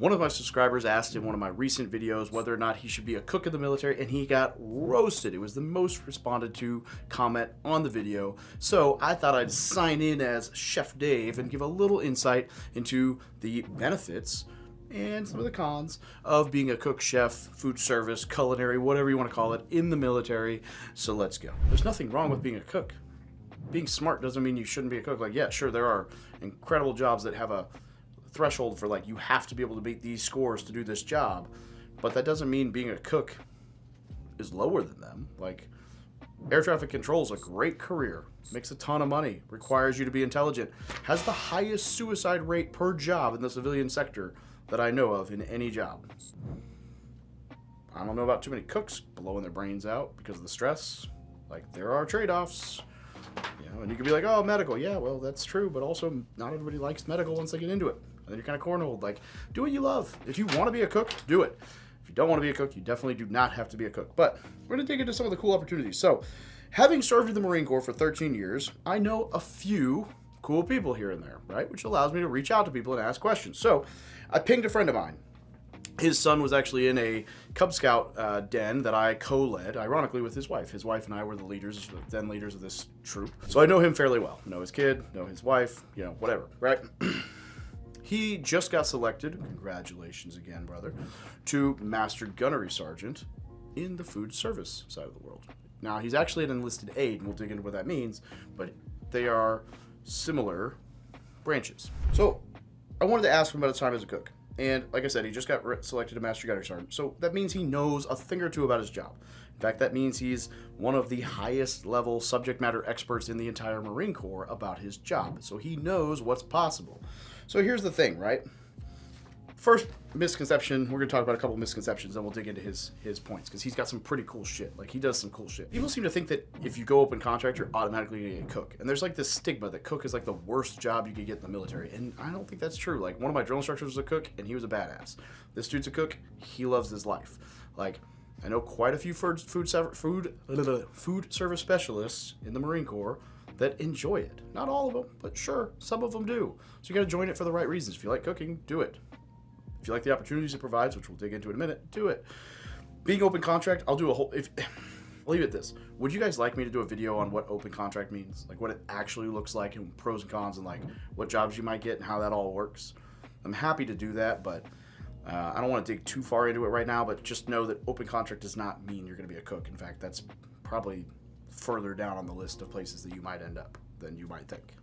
One of my subscribers asked in one of my recent videos whether or not he should be a cook in the military, and he got roasted. It was the most responded to comment on the video. So I thought I'd sign in as Chef Dave and give a little insight into the benefits and some of the cons of being a cook, chef, food service, culinary, whatever you want to call it, in the military. So let's go. There's nothing wrong with being a cook. Being smart doesn't mean you shouldn't be a cook. Like, yeah, sure, there are incredible jobs that have a threshold for, like, you have to be able to beat these scores to do this job, but that doesn't mean being a cook is lower than them. Like, air traffic control is a great career, makes a ton of money, requires you to be intelligent, has the highest suicide rate per job in the civilian sector that I know of in any job. I don't know about too many cooks blowing their brains out because of the stress. Like, there are trade-offs. You know, and you could be like, oh, medical. Yeah, well, that's true, but also not everybody likes medical once they get into it. And then you're kind of cornholed. Like, do what you love. If you want to be a cook, do it. If you don't want to be a cook, you definitely do not have to be a cook. But we're going to dig into some of the cool opportunities. So, having served in the Marine Corps for 13 years, I know a few cool people here and there, right? Which allows me to reach out to people and ask questions. So, I pinged a friend of mine. His son was actually in a Cub Scout den that I co-led, ironically, with his wife. His wife and I were the leaders, then leaders of this troop. So I know him fairly well. Know his kid, know his wife, you know, whatever, right? He just got selected, congratulations again, brother, to Master Gunnery Sergeant in the food service side of the world. Now, he's actually an Enlisted Aid, and we'll dig into what that means, but they are similar branches. So I wanted to ask him about his time as a cook. And like I said, he just got selected to Master Gunnery Sergeant. So that means he knows a thing or two about his job. In fact, that means he's one of the highest level subject matter experts in the entire Marine Corps about his job. So he knows what's possible. So here's the thing, right? First misconception, we're going to talk about a couple of misconceptions, and we'll dig into his points, because he's got some pretty cool shit. Like, he does some cool shit. People seem to think that if you go open contract, you're automatically going to get a cook. And there's, like, this stigma that cook is, like, the worst job you could get in the military. And I don't think that's true. Like, one of my drill instructors was a cook, and he was a badass. This dude's a cook. He loves his life. Like, I know quite a few food service specialists in the Marine Corps that enjoy it. Not all of them, but sure, some of them do. So you got to join it for the right reasons. If you like cooking, do it. If you like the opportunities it provides, which we'll dig into in a minute, do it. Being open contract, I'll do a whole... I'll leave it at this. Would you guys like me to do a video on what open contract means? Like, what it actually looks like, and pros and cons, and, like, what jobs you might get and how that all works? I'm happy to do that, but I don't want to dig too far into it right now, but just know that open contract does not mean you're going to be a cook. In fact, that's probably further down on the list of places that you might end up than you might think.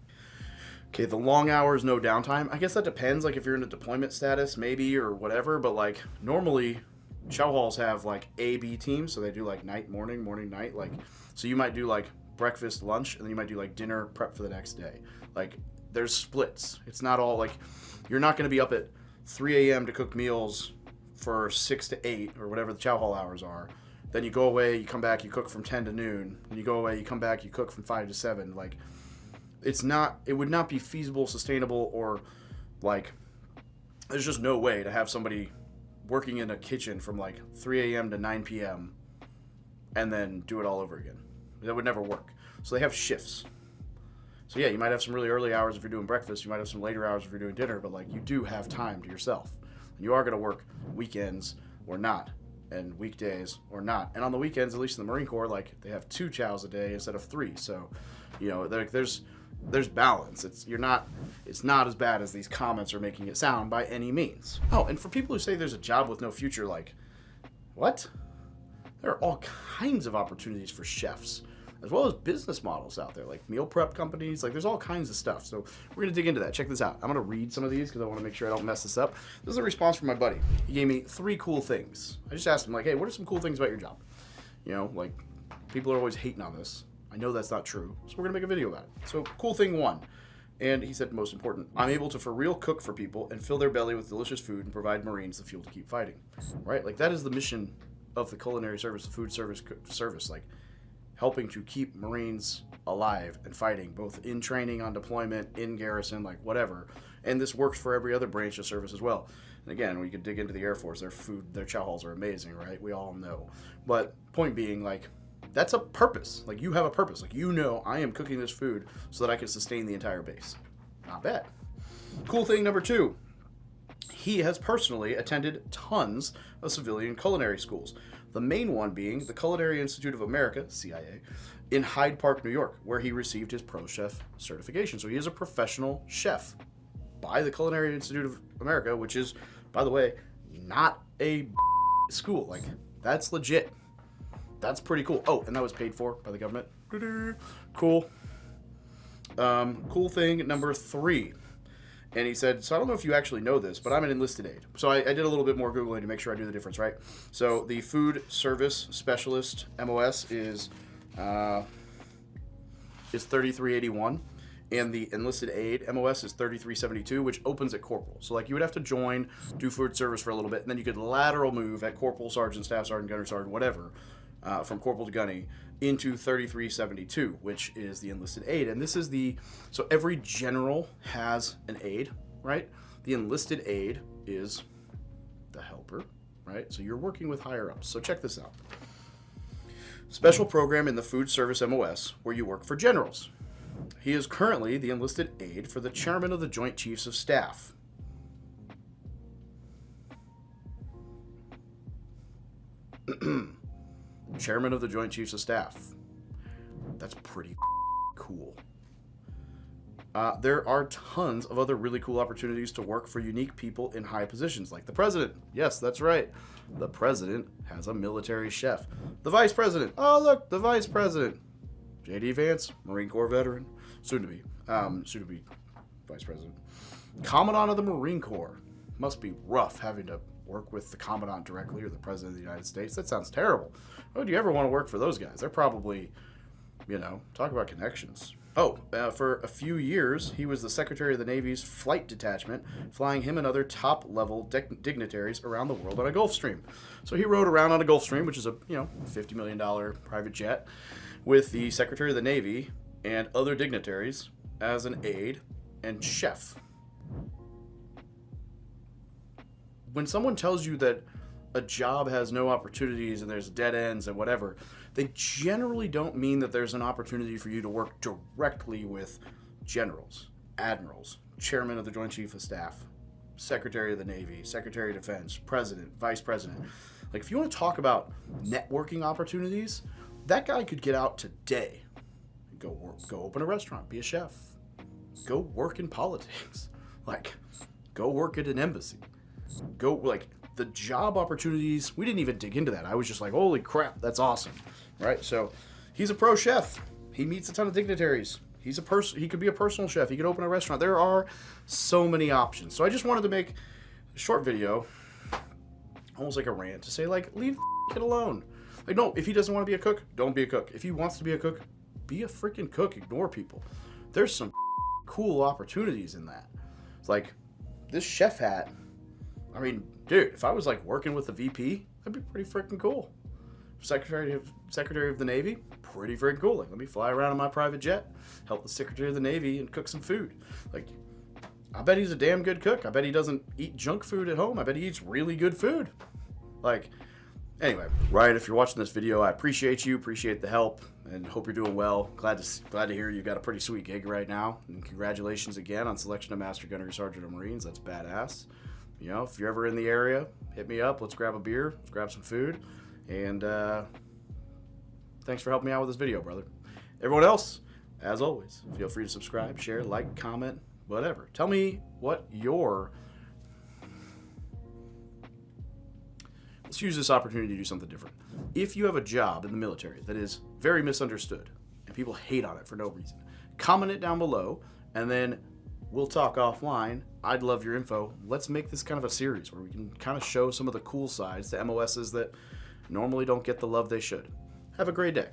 Okay, the long hours, no downtime. I guess that depends, like, if you're in a deployment status, maybe, or whatever, but, like, normally, chow halls have, like, A, B teams, so they do, like, night, morning, morning, night, like, so you might do, like, breakfast, lunch, and then you might do, like, dinner, prep for the next day. Like, there's splits. It's not all, like, you're not going to be up at 3 a.m. to cook meals for 6 to 8, or whatever the chow hall hours are. Then you go away, you come back, you cook from 10 to noon. Then you go away, you come back, you cook from 5 to 7, like... it would not be feasible, sustainable, or, like, there's just no way to have somebody working in a kitchen from, like, 3 a.m. to 9 p.m. and then do it all over again. That would never work. So they have shifts. So yeah, you might have some really early hours if you're doing breakfast. You might have some later hours if you're doing dinner, but, like, you do have time to yourself. And you are going to work weekends or not, and weekdays or not. And on the weekends, at least in the Marine Corps, like, they have 2 chows a day instead of 3. So, you know, there's balance. It's not as bad as these comments are making it sound by any means. Oh, and for people who say there's a job with no future, like, what? There are all kinds of opportunities for chefs, as well as business models out there, like meal prep companies. Like, there's all kinds of stuff. So we're gonna dig into that. Check this out. I'm gonna read some of these because I want to make sure I don't mess this up. This is a response from my buddy. He gave me 3 cool things. I just asked him, like, hey, what are some cool things about your job? You know, like, people are always hating on this. I know that's not true, so we're going to make a video about it. So, cool thing 1, and he said most important, I'm able to for real cook for people and fill their belly with delicious food and provide Marines the fuel to keep fighting. Right? Like, that is the mission of the culinary service, the food service, like, helping to keep Marines alive and fighting, both in training, on deployment, in garrison, like, whatever. And this works for every other branch of service as well. And again, we could dig into the Air Force. Their food, their chow halls are amazing, right? We all know. But point being, like, that's a purpose. Like, you have a purpose. Like, you know, I am cooking this food so that I can sustain the entire base. Not bad. Cool thing number 2. He has personally attended tons of civilian culinary schools, the main one being the Culinary Institute of America, CIA, in Hyde Park, New York, where he received his pro chef certification. So he is a professional chef by the Culinary Institute of America, which is, by the way, not a school. Like, that's legit. That's pretty cool. Oh, and that was paid for by the government. Cool. Cool thing number 3. And he said, so I don't know if you actually know this, but I'm an enlisted aide. So I did a little bit more Googling to make sure I do the difference, right? So the food service specialist MOS is 3381, and the enlisted aide MOS is 3372, which opens at corporal. So like you would have to join, do food service for a little bit, and then you could lateral move at corporal, sergeant, staff sergeant, gunner sergeant, whatever, from corporal to gunny into 3372, which is the enlisted aide. And this is so every general has an aide, right? The enlisted aide is the helper, right? So you're working with higher ups. So check this out. Special program in the food service MOS where you work for generals. He is currently the enlisted aide for the chairman of the Joint Chiefs of Staff. Chairman of the Joint Chiefs of Staff. That's pretty cool. There are tons of other really cool opportunities to work for unique people in high positions, like the president. Yes, that's right. The president has a military chef. The vice president. Oh, look, the vice president. J.D. Vance, Marine Corps veteran. Soon to be vice president. Commandant of the Marine Corps. Must be rough having to work with the commandant directly or the president of the United States. That sounds terrible. Oh, do you ever want to work for those guys? They're probably, talk about connections. Oh, for a few years, he was the Secretary of the Navy's flight detachment, flying him and other top-level dignitaries around the world on a Gulfstream. So he rode around on a Gulfstream, which is a, $50 million private jet, with the Secretary of the Navy and other dignitaries as an aide and chef. When someone tells you that a job has no opportunities and there's dead ends and whatever, they generally don't mean that there's an opportunity for you to work directly with generals, admirals, chairman of the Joint Chiefs of Staff, Secretary of the Navy, Secretary of Defense, President, Vice President. Like, if you want to talk about networking opportunities, that guy could get out today. Go open a restaurant, be a chef. Go work in politics. Like, go work at an embassy. The job opportunities, we didn't even dig into that. I was just like, holy crap, that's awesome, right? So he's a pro chef. He meets a ton of dignitaries. He could be a personal chef. He could open a restaurant. There are so many options. So I just wanted to make a short video, almost like a rant, to say, like, leave the kid alone. Like, no, if he doesn't want to be a cook, don't be a cook. If he wants to be a cook, be a freaking cook. Ignore people. There's some cool opportunities in that. It's like, this chef hat, I mean, dude, if I was like working with the VP, that'd be pretty freaking cool. Secretary of the Navy, pretty freaking cool. Like, let me fly around in my private jet, help the Secretary of the Navy and cook some food. Like, I bet he's a damn good cook. I bet he doesn't eat junk food at home. I bet he eats really good food. Like, anyway, Ryan, if you're watching this video, I appreciate you, appreciate the help, and hope you're doing well. Glad to hear you got a pretty sweet gig right now, and congratulations again on selection of Master Gunnery Sergeant of Marines. That's badass. If you're ever in the area, hit me up. Let's grab a beer. Let's grab some food. And thanks for helping me out with this video, brother. Everyone else, as always, feel free to subscribe, share, like, comment, whatever. Tell me what let's use this opportunity to do something different. If you have a job in the military that is very misunderstood and people hate on it for no reason, comment it down below, and then we'll talk offline. I'd love your info. Let's make this kind of a series where we can kind of show some of the cool sides to MOSs that normally don't get the love they should. Have a great day.